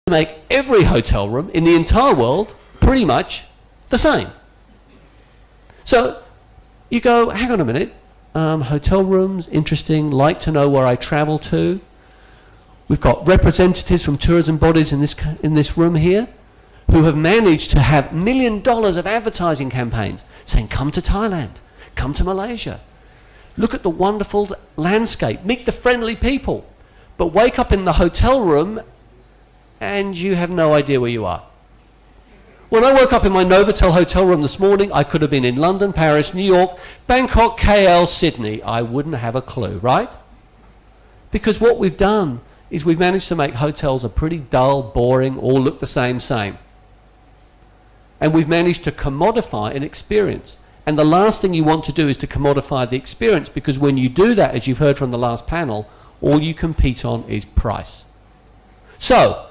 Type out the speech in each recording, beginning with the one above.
make every hotel room in the entire world pretty much the same. So you go, hang on a minute, hotel rooms, interesting, like to know where I travel to. We've got representatives from tourism bodies in this room here who have managed to have $1 million of advertising campaigns saying, come to Thailand, come to Malaysia, look at the wonderful landscape, meet the friendly people, but wake up in the hotel room and you have no idea where you are. When I woke up in my Novotel hotel room this morning, I could have been in London, Paris, New York, Bangkok, KL, Sydney. I wouldn't have a clue, right? Because what we've done is we've managed to make hotels a pretty dull, boring, all look the same. And we've managed to commodify an experience. And the last thing you want to do is to commodify the experience, because when you do that, as you've heard from the last panel, all you compete on is price. So,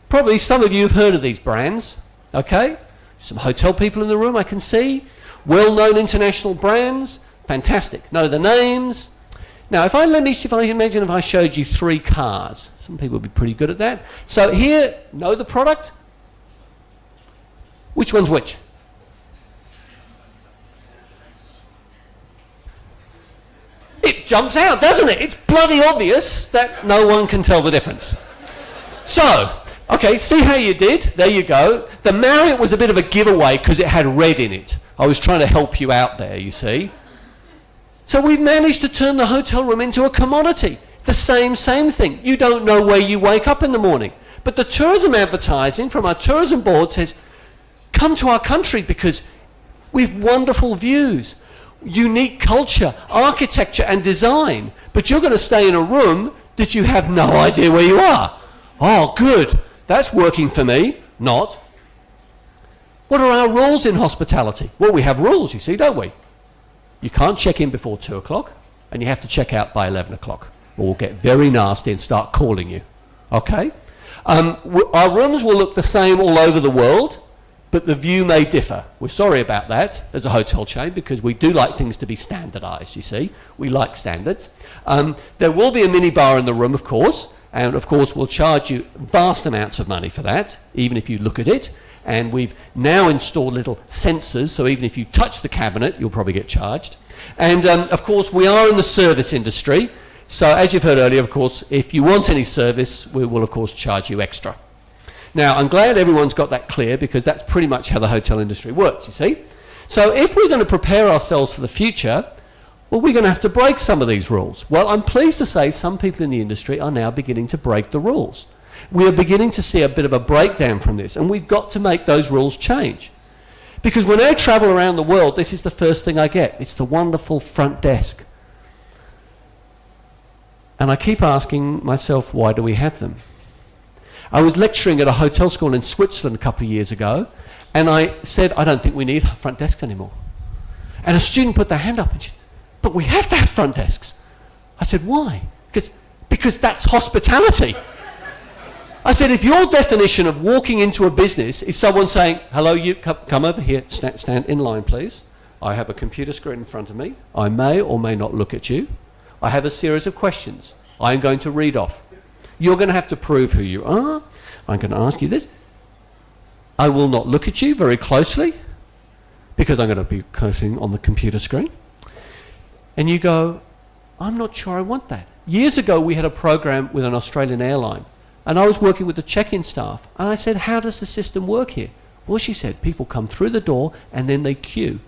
probably some of you have heard of these brands, okay? Some hotel people in the room I can see. Well-known international brands, fantastic. Know the names. Now, if I imagine if I showed you 3 cars, some people would be pretty good at that. So here, know the product? Which one's which? It jumps out, doesn't it? It's bloody obvious that no one can tell the difference. So, okay, see how you did? There you go. The Marriott was a bit of a giveaway because it had red in it. I was trying to help you out there, you see. So we've managed to turn the hotel room into a commodity. The same thing. You don't know where you wake up in the morning. But the tourism advertising from our tourism board says, come to our country because we've wonderful views, unique culture, architecture and design. But you're going to stay in a room that you have no idea where you are. Oh, good. That's working for me. Not. What are our rules in hospitality? Well, we have rules, you see, don't we? You can't check in before 2 o'clock, and you have to check out by 11 o'clock, or we'll get very nasty and start calling you. Okay? Our rooms will look the same all over the world, but the view may differ. We're sorry about that as a hotel chain, because we do like things to be standardized, you see. We like standards. There will be a minibar in the room, of course, and of course we'll charge you vast amounts of money for that, even if you look at it. And we've now installed little sensors, so even if you touch the cabinet, you'll probably get charged. And of course, we are in the service industry. So as you've heard earlier, of course, if you want any service, we will, of course, charge you extra. Now, I'm glad everyone's got that clear, because that's pretty much how the hotel industry works, you see. So if we're going to prepare ourselves for the future, well, we're going to have to break some of these rules. Well, I'm pleased to say some people in the industry are now beginning to break the rules. We are beginning to see a bit of a breakdown from this, and we've got to make those rules change. Because when I travel around the world, this is the first thing I get. It's the wonderful front desk. And I keep asking myself, why do we have them? I was lecturing at a hotel school in Switzerland a couple of years ago, and I said, I don't think we need front desks anymore. And a student put their hand up and she said, but we have to have front desks. I said, why? Because that's hospitality. I said, if your definition of walking into a business is someone saying, hello, you come over here, stand in line, please. I have a computer screen in front of me. I may or may not look at you. I have a series of questions I'm going to read off. You're going to have to prove who you are. I'm going to ask you this. I will not look at you very closely because I'm going to be coding on the computer screen. And you go, I'm not sure I want that. Years ago, we had a program with an Australian airline. And I was working with the check-in staff, and I said, how does the system work here? Well, she said, people come through the door and then they queue.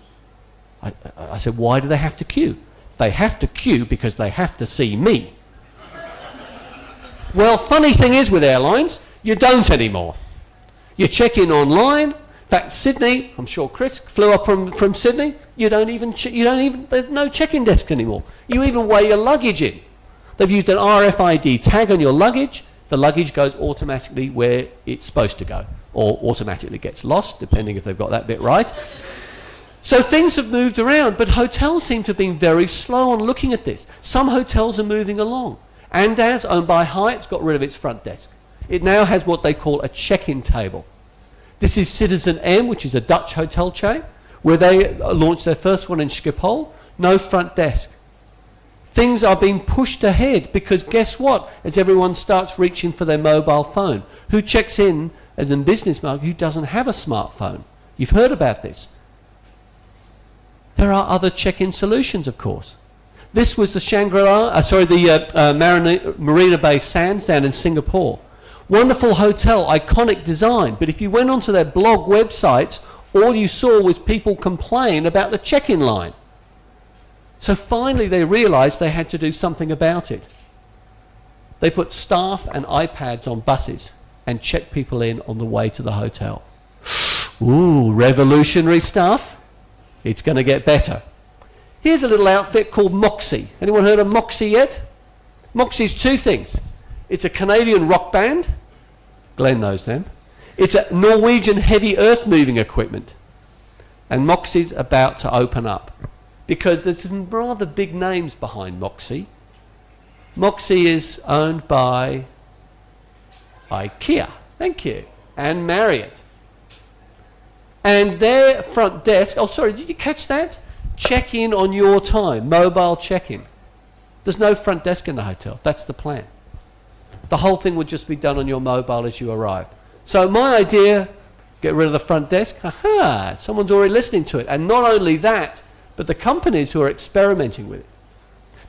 I said, why do they have to queue? They have to queue because they have to see me. Well, funny thing is with airlines, you don't anymore. You check in online. In fact, Sydney, I'm sure Chris flew up from Sydney. There's no check-in desk anymore. You even weigh your luggage in. They've used an RFID tag on your luggage. The luggage goes automatically where it's supposed to go, or automatically gets lost, depending if they've got that bit right. So things have moved around, but hotels seem to have been very slow on looking at this. Some hotels are moving along. Andaz, owned by Hyatt's, got rid of its front desk. It now has what they call a check-in table. This is Citizen M, which is a Dutch hotel chain, where they launched their first one in Schiphol. No front desk. Things are being pushed ahead because guess what? As everyone starts reaching for their mobile phone, Who checks in as a business market who doesn't have a smartphone? You've heard about this. There are other check-in solutions, of course. This was the Marina Bay Sands down in Singapore. Wonderful hotel, iconic design, but if you went onto their blog websites, all you saw was people complain about the check-in line. So finally they realized they had to do something about it. They put staff and iPads on buses and checked people in on the way to the hotel. Ooh, revolutionary stuff. It's going to get better. Here's a little outfit called Moxie. Anyone heard of Moxie yet? Moxie's two things. It's a Canadian rock band. Glenn knows them. It's a Norwegian heavy earth-moving equipment. And Moxie's about to open up, because there's some rather big names behind Moxie. Moxie is owned by IKEA, thank you, and Marriott. And their front desk, oh sorry, did you catch that? Check in on your time, mobile check-in. There's no front desk in the hotel, that's the plan. The whole thing would just be done on your mobile as you arrive. So my idea, get rid of the front desk, aha, someone's already listening to it. And not only that, but the companies who are experimenting with it.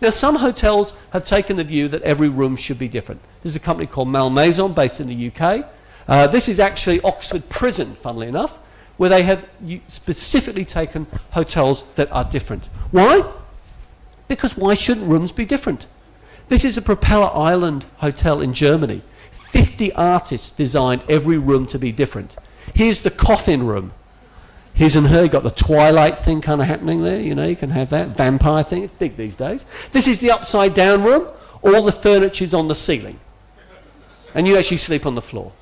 Now some hotels have taken the view that every room should be different. There's a company called Malmaison based in the UK. This is actually Oxford Prison, funnily enough, where they have specifically taken hotels that are different. Why? Because why shouldn't rooms be different? This is a Propeller Island hotel in Germany. 50 artists designed every room to be different. Here's the coffin room. His and her, you got the Twilight thing kind of happening there, you know, you can have that vampire thing, it's big these days. This is the upside down room, all the furniture's on the ceiling. And you actually sleep on the floor.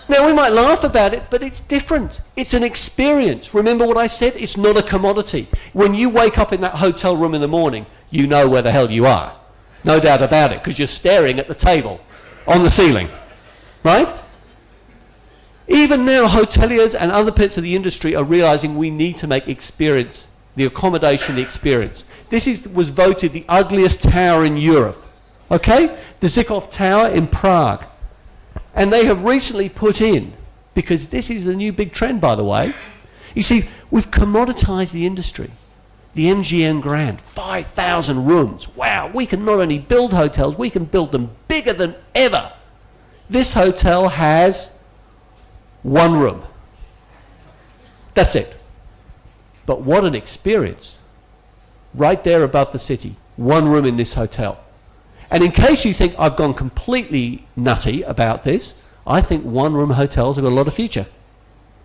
Now we might laugh about it, but it's different. It's an experience. Remember what I said? It's not a commodity. When you wake up in that hotel room in the morning, you know where the hell you are. No doubt about it, because you're staring at the table on the ceiling, right? Even now, hoteliers and other bits of the industry are realizing we need to make experience, the accommodation, the experience. This was voted the ugliest tower in Europe, okay? The Zykov Tower in Prague. And they have recently put in, because this is the new big trend, by the way, you see, we've commoditized the industry. The MGM Grand, 5,000 rooms. Wow, we can not only build hotels, we can build them bigger than ever. This hotel has one room. That's it. But what an experience. Right there above the city, one room in this hotel. And in case you think I've gone completely nutty about this, I think one-room hotels have got a lot of future.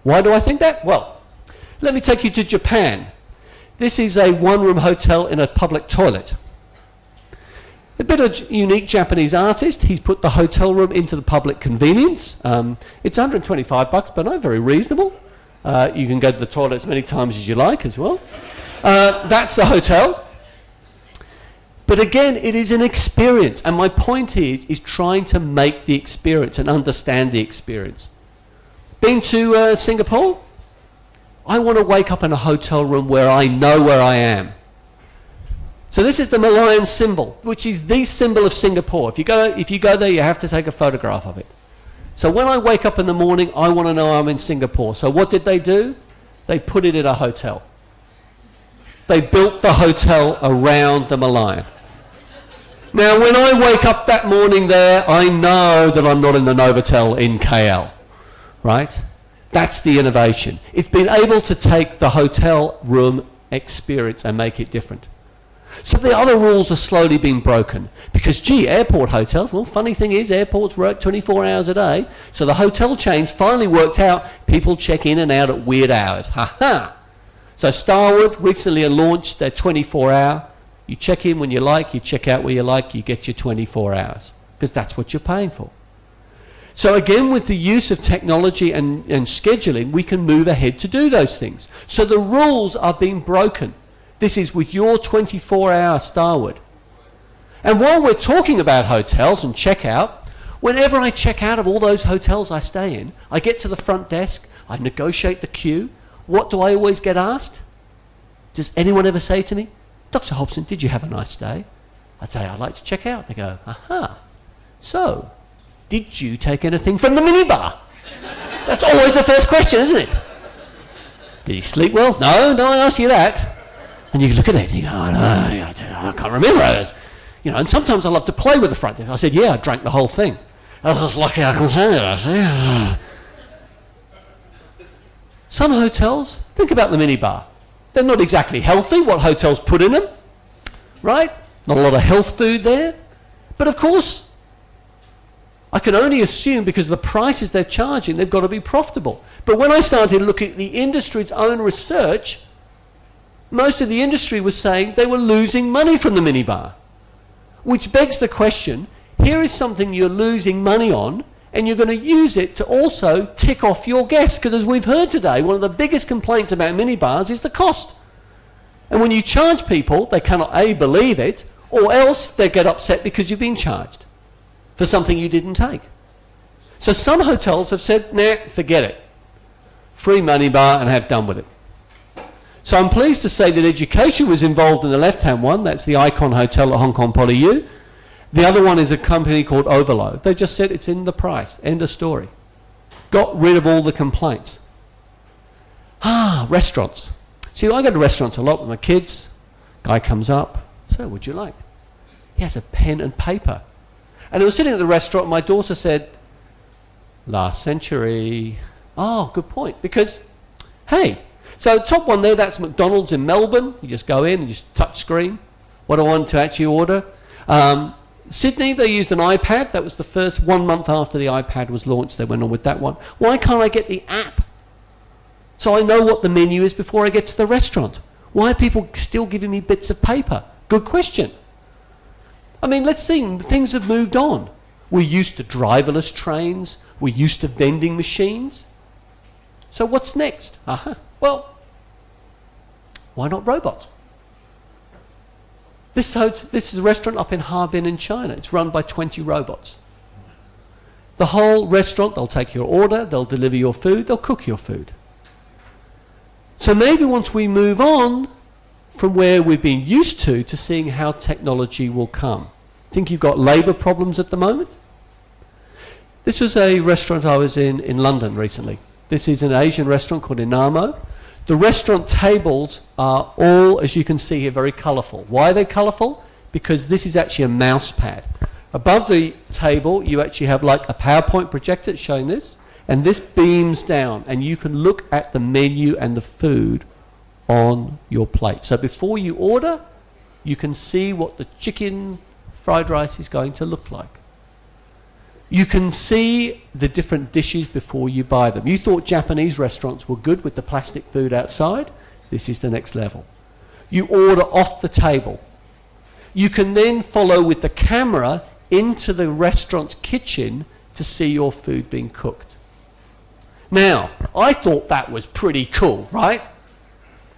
Why do I think that? Well, let me take you to Japan. This is a one-room hotel in a public toilet. A bit of unique Japanese artist. He's put the hotel room into the public convenience. It's $125, but not very reasonable. You can go to the toilet as many times as you like as well. That's the hotel. But again, it is an experience. And my point is trying to make the experience and understand the experience. Been to Singapore? I want to wake up in a hotel room where I know where I am. So this is the Malayan symbol, which is the symbol of Singapore. If you go there, you have to take a photograph of it. So when I wake up in the morning, I want to know I'm in Singapore. So what did they do? They put it in a hotel. They built the hotel around the Malayan. Now, when I wake up that morning there, I know that I'm not in the Novotel in KL, right? That's the innovation. It's been able to take the hotel room experience and make it different. So the other rules are slowly being broken. Because, gee, airport hotels, well, funny thing is, airports work 24 hours a day. So the hotel chains finally worked out people check in and out at weird hours. Ha-ha! So Starwood recently launched their 24-hour. You check in when you like, you check out where you like, you get your 24 hours. Because that's what you're paying for. So again, with the use of technology and scheduling, we can move ahead to do those things. So the rules are being broken. This is with your 24-hour Starwood. And while we're talking about hotels and checkout, whenever I check out of all those hotels I stay in, I get to the front desk, I negotiate the queue. What do I always get asked? Does anyone ever say to me, Dr. Hobson, did you have a nice day? I'd say, I'd like to check out. They go, aha. So, did you take anything from the minibar? That's always the first question, isn't it? Did you sleep well? No, I ask you that. And you look at it and you go, oh, no, I can't remember. And sometimes I love to play with the front desk. I said, yeah, I drank the whole thing. I was just lucky I can say it, I see. Some hotels, think about the minibar. They're not exactly healthy, what hotels put in them, right? Not a lot of health food there. But of course, I can only assume because of the prices they're charging, they've got to be profitable. But when I started looking at the industry's own research, most of the industry was saying they were losing money from the minibar. Which begs the question, here is something you're losing money on, and you're going to use it to also tick off your guests. Because as we've heard today, one of the biggest complaints about minibars is the cost. And when you charge people, they cannot A, believe it, or else they get upset because you've been charged for something you didn't take. So some hotels have said, nah, forget it. Free minibar and have done with it. So I'm pleased to say that education was involved in the left-hand one. That's the Icon Hotel at Hong Kong PolyU. The other one is a company called Overload. They just said it's in the price. End of story. Got rid of all the complaints. Restaurants. See, I go to restaurants a lot with my kids. Guy comes up. So, what'd you like? He has a pen and paper. And I was sitting at the restaurant and my daughter said, last century. Oh, good point. Because, hey, so top one there, that's McDonald's in Melbourne. You just go in and just touch screen. What I want to actually order. Sydney, they used an iPad. That was the first 1 month after the iPad was launched. They went on with that one. Why can't I get the app? So I know what the menu is before I get to the restaurant. Why are people still giving me bits of paper? Good question. I mean, let's see. Things have moved on. We're used to driverless trains. We're used to vending machines. So what's next? Well, why not robots? This is a restaurant up in Harbin in China. It's run by 20 robots. The whole restaurant, they'll take your order, they'll deliver your food, they'll cook your food. So maybe once we move on from where we've been used to seeing how technology will come. Think you've got labour problems at the moment? This was a restaurant I was in London recently. This is an Asian restaurant called Inamo. The restaurant tables are all, as you can see here, very colourful. Why are they colourful? Because this is actually a mouse pad. Above the table, you actually have like a PowerPoint projector showing this, and this beams down, and you can look at the menu and the food on your plate. So before you order, you can see what the chicken fried rice is going to look like. You can see the different dishes before you buy them. You thought Japanese restaurants were good with the plastic food outside. This is the next level. You order off the table. You can then follow with the camera into the restaurant's kitchen to see your food being cooked. Now, I thought that was pretty cool, right?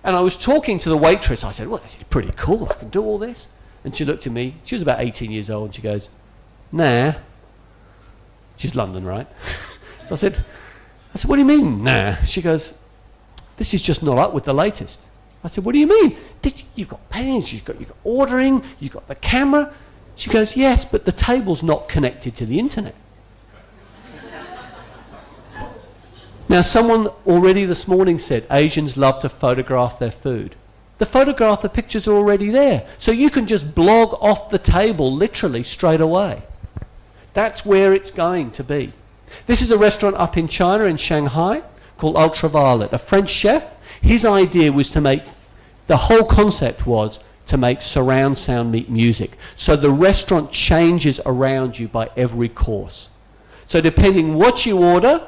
And I was talking to the waitress. I said, well, this is pretty cool. I can do all this. And she looked at me. She was about 18 years old. And she goes, nah. She's London, right? So I said, what do you mean, nah? She goes, this is just not up with the latest. I said, what do you mean? You've got pens, you've got ordering, you've got the camera. She goes, yes, but the table's not connected to the internet. Now, someone already this morning said Asians love to photograph their food. The pictures are already there. So you can just blog off the table literally straight away. That's where it's going to be. This is a restaurant up in China, in Shanghai, called Ultraviolet. A French chef, his idea was to make, the whole concept was to make surround sound meet music. So the restaurant changes around you by every course. So depending what you order,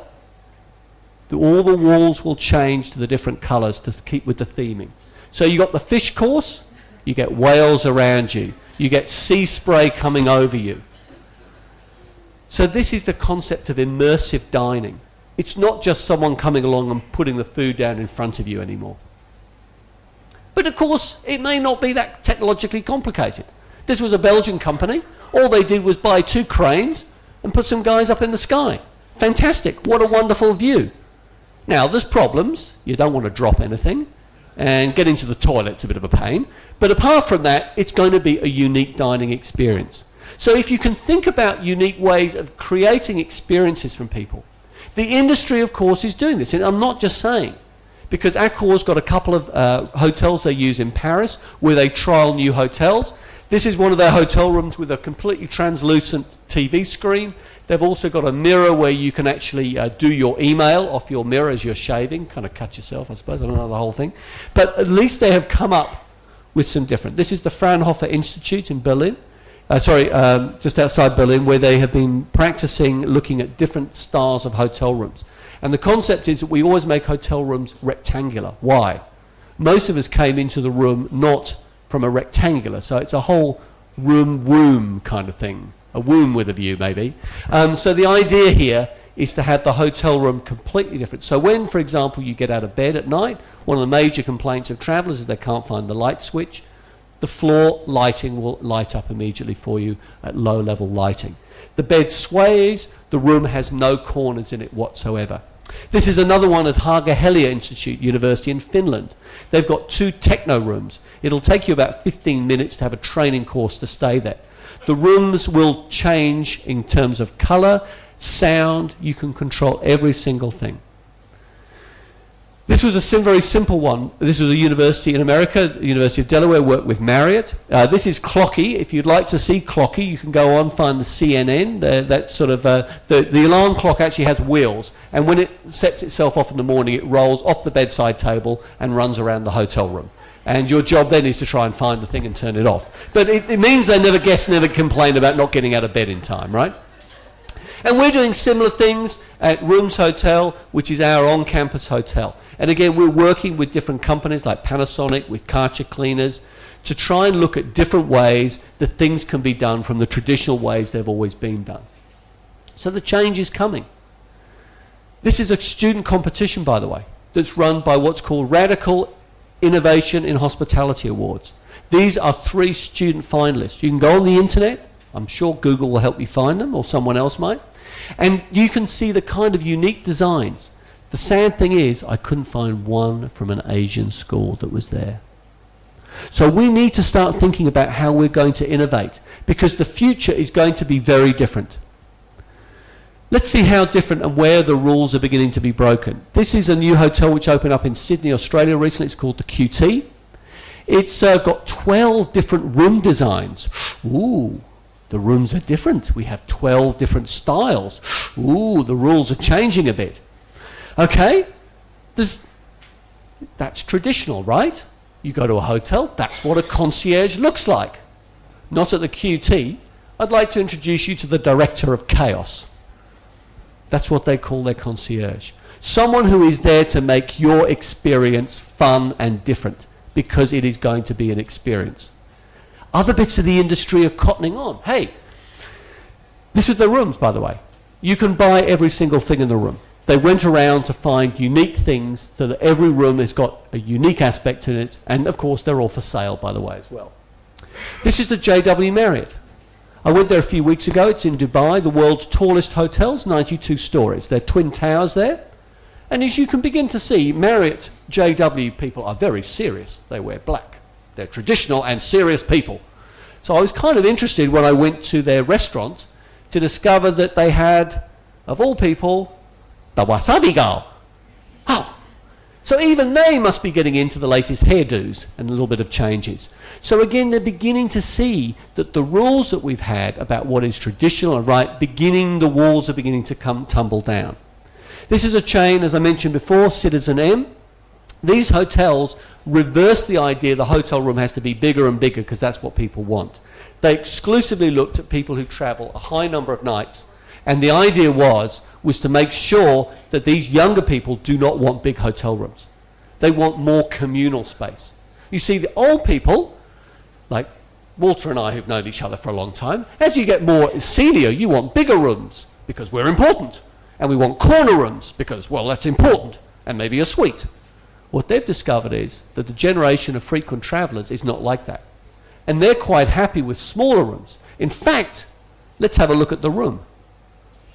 all the walls will change to the different colours to keep with the theming. So you got the fish course, you get whales around you, you get sea spray coming over you. So this is the concept of immersive dining. It's not just someone coming along and putting the food down in front of you anymore. But of course, it may not be that technologically complicated. This was a Belgian company. All they did was buy 2 cranes and put some guys up in the sky. Fantastic. What a wonderful view. Now, there's problems. You don't want to drop anything. And getting to the toilet's a bit of a pain. But apart from that, it's going to be a unique dining experience. So if you can think about unique ways of creating experiences from people, the industry, of course, is doing this. And I'm not just saying, because Accor's got a couple of hotels they use in Paris where they trial new hotels. This is one of their hotel rooms with a completely translucent TV screen. They've also got a mirror where you can actually do your email off your mirror as you're shaving. Kind of cut yourself, I suppose. I don't know the whole thing. But at least they have come up with some different. This is the Fraunhofer Institute in Berlin. Just outside Berlin, where they have been practicing looking at different styles of hotel rooms. And the concept is that we always make hotel rooms rectangular. Why? Most of us came into the room not from a rectangular, so it's a whole room kind of thing. A womb with a view, maybe. So the idea here is to have the hotel room completely different. So when, for example, you get out of bed at night, one of the major complaints of travellers is they can't find the light switch. The floor lighting will light up immediately for you at low-level lighting. The bed sways, the room has no corners in it whatsoever. This is another one at Haga-Helia Institute University in Finland. They've got 2 techno rooms. It'll take you about 15 minutes to have a training course to stay there. The rooms will change in terms of colour, sound. You can control every single thing. This was a very simple one. This was a university in America, the University of Delaware, worked with Marriott. This is Clocky. If you'd like to see Clocky, you can go on, find the CNN. That's sort of, the alarm clock actually has wheels, and when it sets itself off in the morning, it rolls off the bedside table and runs around the hotel room. And your job then is to try and find the thing and turn it off. But it means guests never complain about not getting out of bed in time, right? And we're doing similar things at Rooms Hotel, which is our on-campus hotel. And again, we're working with different companies like Panasonic, with Karcher cleaners, to try and look at different ways that things can be done from the traditional ways they've always been done. So the change is coming. This is a student competition, by the way, that's run by what's called Radical Innovation in Hospitality Awards. These are 3 student finalists. You can go on the internet. I'm sure Google will help you find them, or someone else might. And you can see the kind of unique designs. The sad thing is, I couldn't find one from an Asian school that was there. So we need to start thinking about how we're going to innovate, because the future is going to be very different. Let's see how different and where the rules are beginning to be broken. This is a new hotel which opened up in Sydney, Australia recently. It's called the QT. It's got 12 different room designs. Ooh, the rooms are different. We have 12 different styles. Ooh, the rules are changing a bit. Okay, that's traditional, right? You go to a hotel, that's what a concierge looks like. Not at the QT. I'd like to introduce you to the director of chaos. That's what they call their concierge. Someone who is there to make your experience fun and different, because it is going to be an experience. Other bits of the industry are cottoning on. Hey, this is the rooms, by the way. You can buy every single thing in the room. They went around to find unique things so that every room has got a unique aspect in it, and of course they're all for sale, by the way, as well. This is the JW Marriott. I went there a few weeks ago. It's in Dubai, the world's tallest hotels, 92 stories. There are twin towers there. And as you can begin to see, Marriott JW people are very serious. They wear black. They're traditional and serious people. So I was kind of interested when I went to their restaurant to discover that they had, of all people, the wasabi girl. Oh, so even they must be getting into the latest hairdos and a little bit of changes. So again, they're beginning to see that the rules that we've had about what is traditional and right, the walls are beginning to tumble down. This is a chain, as I mentioned before, Citizen M. These hotels reverse the idea the hotel room has to be bigger and bigger because that's what people want. They exclusively looked at people who travel a high number of nights, and the idea was to make sure that these younger people do not want big hotel rooms. They want more communal space. You see, the old people, like Walter and I who've known each other for a long time, as you get more senior, you want bigger rooms because we're important. And we want corner rooms because, well, that's important, and maybe a suite. What they've discovered is that the generation of frequent travellers is not like that. And they're quite happy with smaller rooms. In fact, let's have a look at the room.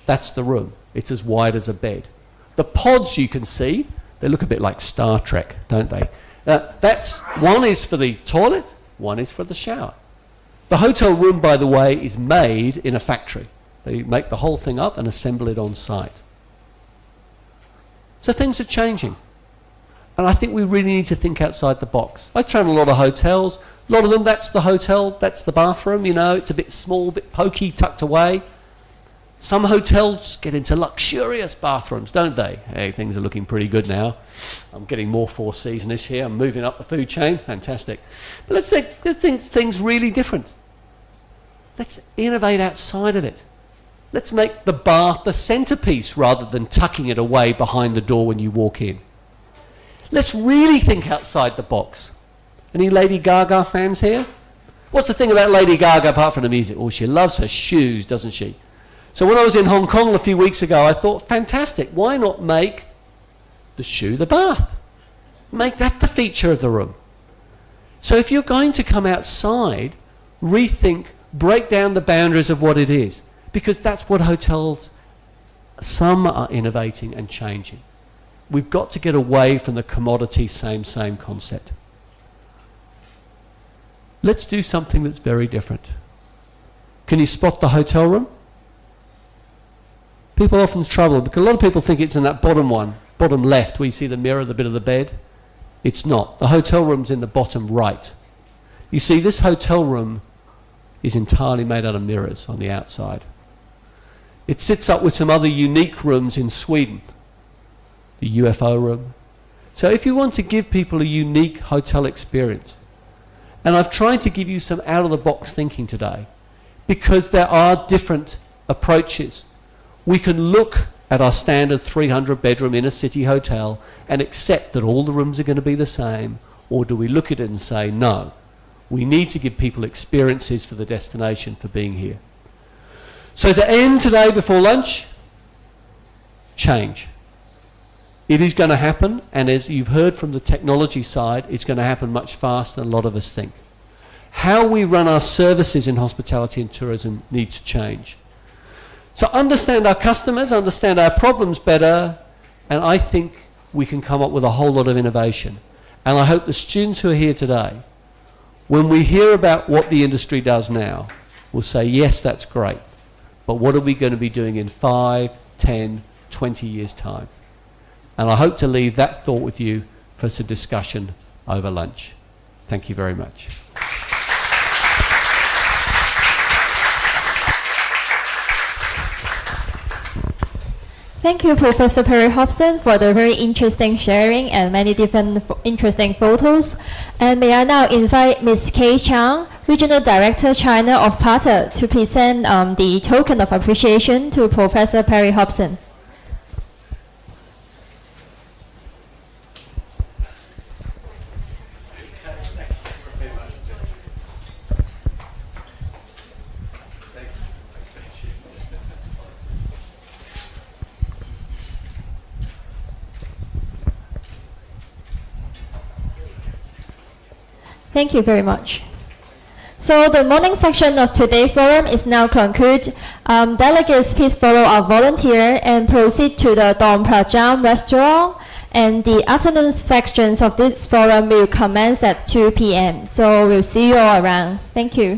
That's the room. It's as wide as a bed. The pods you can see, they look a bit like Star Trek, don't they? One is for the toilet, one is for the shower. The hotel room, by the way, is made in a factory. They make the whole thing up and assemble it on site. So things are changing. And I think we really need to think outside the box. I train a lot of hotels. A lot of them, that's the hotel, that's the bathroom, you know, it's a bit small, a bit pokey, tucked away. Some hotels get into luxurious bathrooms, don't they? Hey, things are looking pretty good now. I'm getting more Four Seasons here. I'm moving up the food chain. Fantastic. But let's think things really different. Let's innovate outside of it. Let's make the bath the centerpiece rather than tucking it away behind the door when you walk in. Let's really think outside the box. Any Lady Gaga fans here? What's the thing about Lady Gaga apart from the music? Oh, she loves her shoes, doesn't she? So when I was in Hong Kong a few weeks ago, I thought, fantastic, why not make the shoe the bath? Make that the feature of the room. So if you're going to come outside, rethink, break down the boundaries of what it is. Because that's what hotels, some are innovating and changing. We've got to get away from the commodity same concept. Let's do something that's very different. Can you spot the hotel room? People often struggle because a lot of people think it's in that bottom one, bottom left, where you see the mirror, the bit of the bed. It's not. The hotel room's in the bottom right. You see, this hotel room is entirely made out of mirrors on the outside. It sits up with some other unique rooms in Sweden. The UFO room. So if you want to give people a unique hotel experience, and I've tried to give you some out-of-the-box thinking today, because there are different approaches. We can look at our standard 300-bedroom inner-city hotel and accept that all the rooms are going to be the same, or do we look at it and say, no, we need to give people experiences for the destination for being here. So to end today before lunch, change. It is going to happen, and as you've heard from the technology side, it's going to happen much faster than a lot of us think. How we run our services in hospitality and tourism needs to change. So understand our customers, understand our problems better, and I think we can come up with a whole lot of innovation. And I hope the students who are here today, when we hear about what the industry does now, will say, yes, that's great, but what are we going to be doing in 5, 10, 20 years' time? And I hope to leave that thought with you for some discussion over lunch. Thank you very much. Thank you, Professor Perry Hobson, for the very interesting sharing and many different interesting photos. And may I now invite Ms. Kay Chang, Regional Director, China of PATA, to present the token of appreciation to Professor Perry Hobson. Thank you very much. So the morning section of today's forum is now concluded. Delegates, please follow our volunteer and proceed to the Praja restaurant. And the afternoon sections of this forum will commence at 2 p.m. So we'll see you all around. Thank you.